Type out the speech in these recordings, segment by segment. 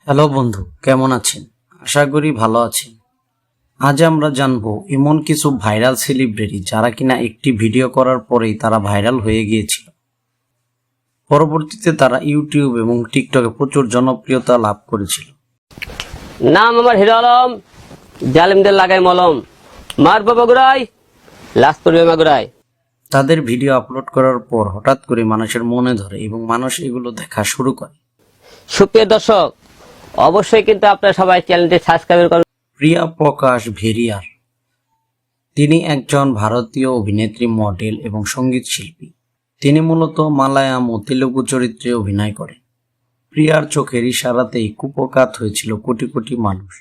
Hello বন্ধু, কেমন আছেন? আশা করি ভালো আছেন। আজ আমরা জানবো এমন কিছু ভাইরাল সেলিব্রিটি যারা কিনা একটি ভিডিও করার পরেই তারা ভাইরাল হয়ে গিয়েছিল। পরবর্তীতে তারা ইউটিউব এবং টিকটকে প্রচুর জনপ্রিয়তা লাভ করেছিল। নাম আমার হিরো আলম, জালিমদের লাগাই মলম, মারবো বগুড়াই, লাশ পড়বে মাগুরাই। তাদের ভিডিও আপলোড করার পর হঠাৎ করে মানুষের মনে ধরে এবং মানুষ এগুলো দেখা শুরু করে। সুপ্রিয় দর্শক, অবশ্যই কিন্তু আপনারা সবাই চ্যানেলটি সাবস্ক্রাইব করুন। প্রিয়া প্রকাশ ভেরিয়ার, তিনি একজন ভারতীয় অভিনেত্রী, মডেল এবং সঙ্গীত শিল্পী। তিনি মূলত মালায়াম ও তেলুগু চরিত্রে অভিনয় করেন। প্রিয়ার চোখের ইশারাতেই কুপকাত হয়েছিল কোটি কোটি মানুষ।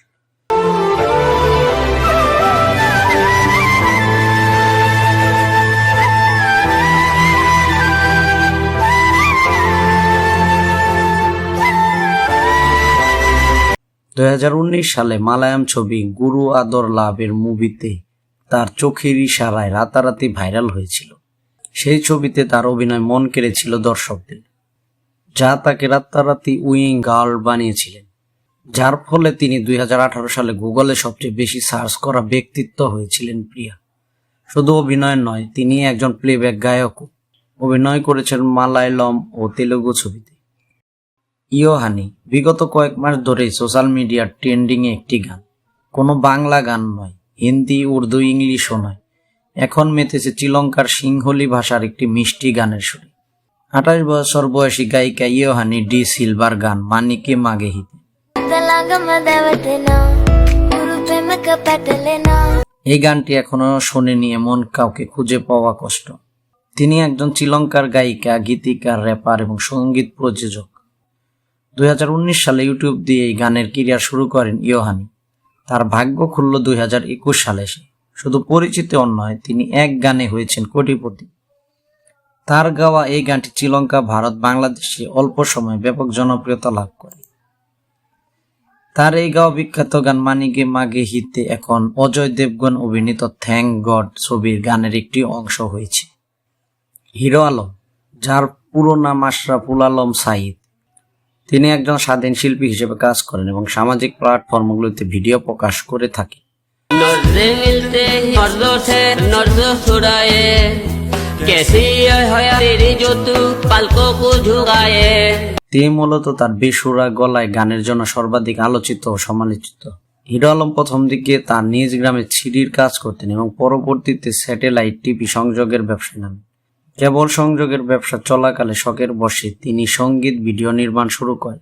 সালে মালায়াম ছবি গুরু আদর লাভের মুভিতে তার চোখের ইশারায় রাতারাতি ভাইরাল হয়েছিল। সেই ছবিতে তার অভিনয় মন কেড়েছিল দর্শকদের, যা তাকে রাতারাতি উইং গার্ল বানিয়েছিলেন, যার ফলে তিনি 2018 সালে গুগলে সবচেয়ে বেশি সার্চ করা ব্যক্তিত্ব হয়েছিলেন প্রিয়া। শুধু অভিনয় নয়, তিনি একজন প্লেব্যাক গায়কও। অভিনয় করেছেন মালায়ালম ও তেলুগু ছবিতে। ইয়োহানি বিগত কয়েক মাস ধরেই সোশ্যাল মিডিয়ার ট্রেন্ডিংয়ে একটি গান। কোনো বাংলা গান নয়, হিন্দি, উর্দু, ইংলিশও নয়, এখন মেতেছে শ্রীলঙ্কার সিংহলি ভাষার একটি মিষ্টি গানের সুরে। 28 বছর বয়সী গায়িকা ইয়োহানি ডি সিলভার গান মানিকে মাগে হিতে। এই গানটি এখনো শোনেনি এমন কাউকে খুঁজে পাওয়া কষ্ট। তিনি একজন শ্রীলঙ্কার গায়িকা, গীতিকার, র্যাপার এবং সঙ্গীত প্রযোজক। 2019 সালে ইউটিউব দিয়ে এই গানের ক্যারিয়ার শুরু করেন ইয়োহানি। তার ভাগ্য খুলল 2021 সালে এসে। শুধু পরিচিত নয়, তিনি এক গানে হয়েছেন কোটিপতি। তার গাওয়া এই গানটি শ্রীলঙ্কা, ভারত, বাংলাদেশে অল্প সময়ে ব্যাপক জনপ্রিয়তা লাভ করে। তার এই গাওয়া বিখ্যাত গান মানিকে মাগে হিতে এখন অজয় দেবগন অভিনীত থ্যাংক গড ছবির গানের একটি অংশ হয়েছে। হিরো আলম, যার পুরো নাম আশরাফুল আলম সাঈদ, তিনি একজন স্বাধীন শিল্পী হিসেবে কাজ করেন এবং সামাজিক প্ল্যাটফর্মগুলোতে ভিডিও প্রকাশ করে থাকেন। তিনি মূলত তার বেসুরা গলায় গানের জন্য সর্বাধিক আলোচিত ও সমালোচিত। হিরো আলম প্রথম দিকে তার নিজ গ্রামে ছিরির কাজ করতেন এবং পরবর্তীতে স্যাটেলাইট টিভি সংযোগের ব্যবসা নেন। কেবল সংযোগের ব্যবসা চলাকালে শখের বশে তিনি সঙ্গীত ভিডিও নির্মাণ শুরু করেন।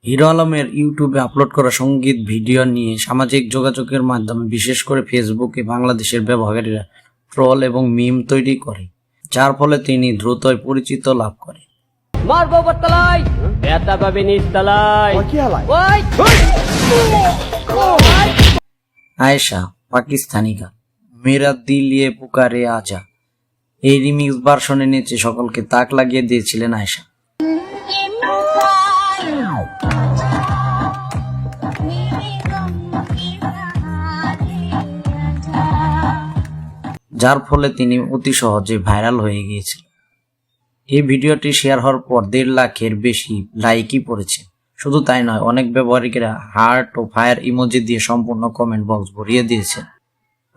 হিরো আলমের ইউটিউবে আপলোড করা সঙ্গীত ভিডিও নিয়ে সামাজিক যোগাযোগের মাধ্যমে, বিশেষ করে ফেসবুকে, বাংলাদেশের ব্যবহারকারীরা ট্রল এবং মিম তৈরি করে, যার ফলে তিনি দ্রুতই পরিচিত লাভ করেন। আয়েশা, পাকিস্তানি গান মেরা দিল ইয়ে পুকারে আজা, এই রিমিক্স ভার্সনে নেচে সকলকে তাক লাগিয়ে দিয়েছিলেন আয়েশা। যার ফলে তিনি অতি সহজে ভাইরাল হয়ে গিয়েছিলেন। এই ভিডিওটি শেয়ার হওয়ার পর 1.5 লাখের বেশি লাইকই পড়েছে। শুধু তাই নয়, অনেক ব্যবহারকারীরা হার্ট ও ফায়ার ইমোজি দিয়ে সম্পূর্ণ কমেন্ট বক্স ভরিয়ে দিয়েছেন।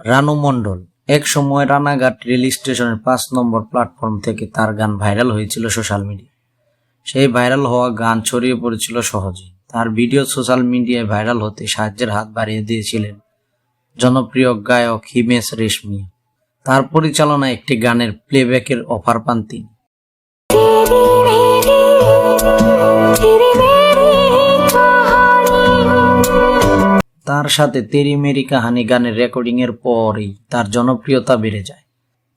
রানু মণ্ডল, এক সময় রানাঘাট রেল স্টেশনের 5 নম্বর প্ল্যাটফর্ম থেকে তার গান ভাইরাল হয়েছিল সোশ্যাল মিডিয়ায়। সেই ভাইরাল হওয়া গান ছড়িয়ে পড়েছিল সহজে। তার ভিডিও সোশ্যাল মিডিয়ায় ভাইরাল হতে সাহায্যের হাত বাড়িয়ে দিয়েছিলেন জনপ্রিয় গায়ক হিমেশ রেশমিয়া। তার পরিচালনায় একটি গানের প্লেব্যাকের অফার পান তিনি। তার সাথে তেরি মেরি কাহানি গানের রেকর্ডিং এর পরেই তার জনপ্রিয়তা বেড়ে যায়।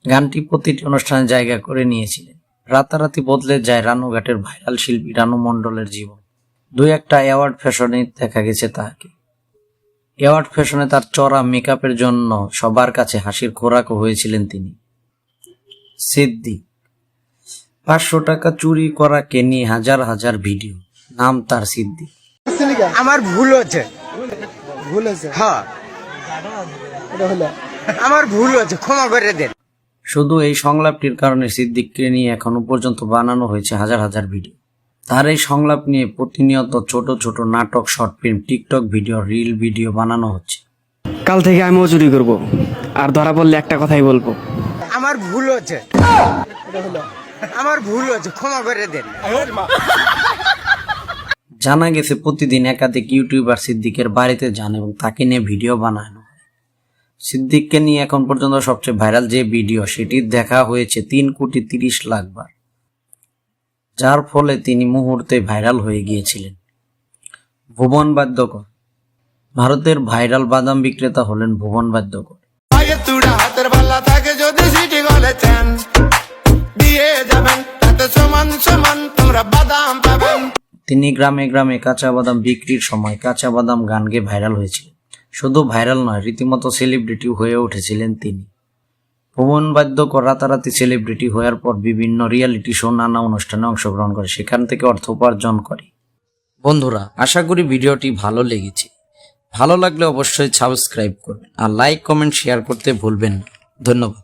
গানটি প্রতিটি অনুষ্ঠানে জায়গা করে নিয়েছিলেন। রাতারাতি বদলে যায় রানুঘাটের ভাইরাল শিল্পী রানু মণ্ডলের জীবন। 2-1টা অ্যাওয়ার্ড ফ্যাশনে দেখা গেছে তাকে। অ্যাওয়ার্ড ফ্যাশনে তার চড়া মেকআপের জন্য সবার কাছে হাসির খোরাকও হয়েছিলেন তিনি। সিদ্দিক, 500 টাকা চুরি করাকে নিয়ে হাজার হাজার ভিডিও। নাম তার সিদ্দিক। আমার ভুল হচ্ছে, হ্যাঁ আমার ভুল হচ্ছে, ক্ষমা করে দেন। শুধু এই সংলাপটির কারণে সিদ্দিককে নিয়ে এখনো পর্যন্ত বানানো হয়েছে হাজার হাজার ভিডিও। তার এই সংলাপ নিয়ে প্রতিনিয়ত ছোট ছোট নাটক, short film, TikTok video, reel video বানানো হচ্ছে। কাল থেকে আমিও চুরি করব, আর ধরা পড়লে একটা কথাই বলবো, আমার ভুল হচ্ছে, আমার ভুল হচ্ছে, ক্ষমা করে দেন। জানা গেছে প্রতিদিন একাধিক ইউটিউবার সিদ্দিকের বাড়িতে যান এবং তাকে নিয়ে ভিডিও বানানো হয়। সিদ্দিককে নিয়ে এখন পর্যন্ত সবচেয়ে ভাইরাল যে ভিডিও, সেটি দেখা হয়েছে 3,30,00,000 বার, যার ফলে তিনি মুহূর্তে ভাইরাল হয়ে গিয়েছিলেন। ভুবন বাদ্যকর। ভারতের ভাইরাল বাদাম বিক্রেতা হলেন ভুবন বাদ্যকর। আগে তুড়া হাতের বালা থাকে যদি সিটি গলে চান দিয়ে যাবেন তাতে সমান সমান তোমরা বাদাম পাবেন। তিনি গ্রামে গ্রামে কাঁচা বাদাম বিক্রির সময় কাঁচা বাদাম গান গেয়ে ভাইরাল হয়েছিলেন। শুধু ভাইরাল নয়, রীতিমতো সেলিব্রিটি হয়ে উঠেছিলেন তিনি। ভুবন বাদ্যকর রাতারাতি সেলিব্রিটি হওয়ার পর বিভিন্ন রিয়েলিটি শো, নানা অনুষ্ঠানে অংশগ্রহণ করে, সেখান থেকে অর্থ উপার্জন করে। বন্ধুরা, আশা করি ভিডিওটি ভালো লেগেছে। ভালো লাগলে অবশ্যই সাবস্ক্রাইব করবেন আর লাইক, কমেন্ট, শেয়ার করতে ভুলবেন না। ধন্যবাদ।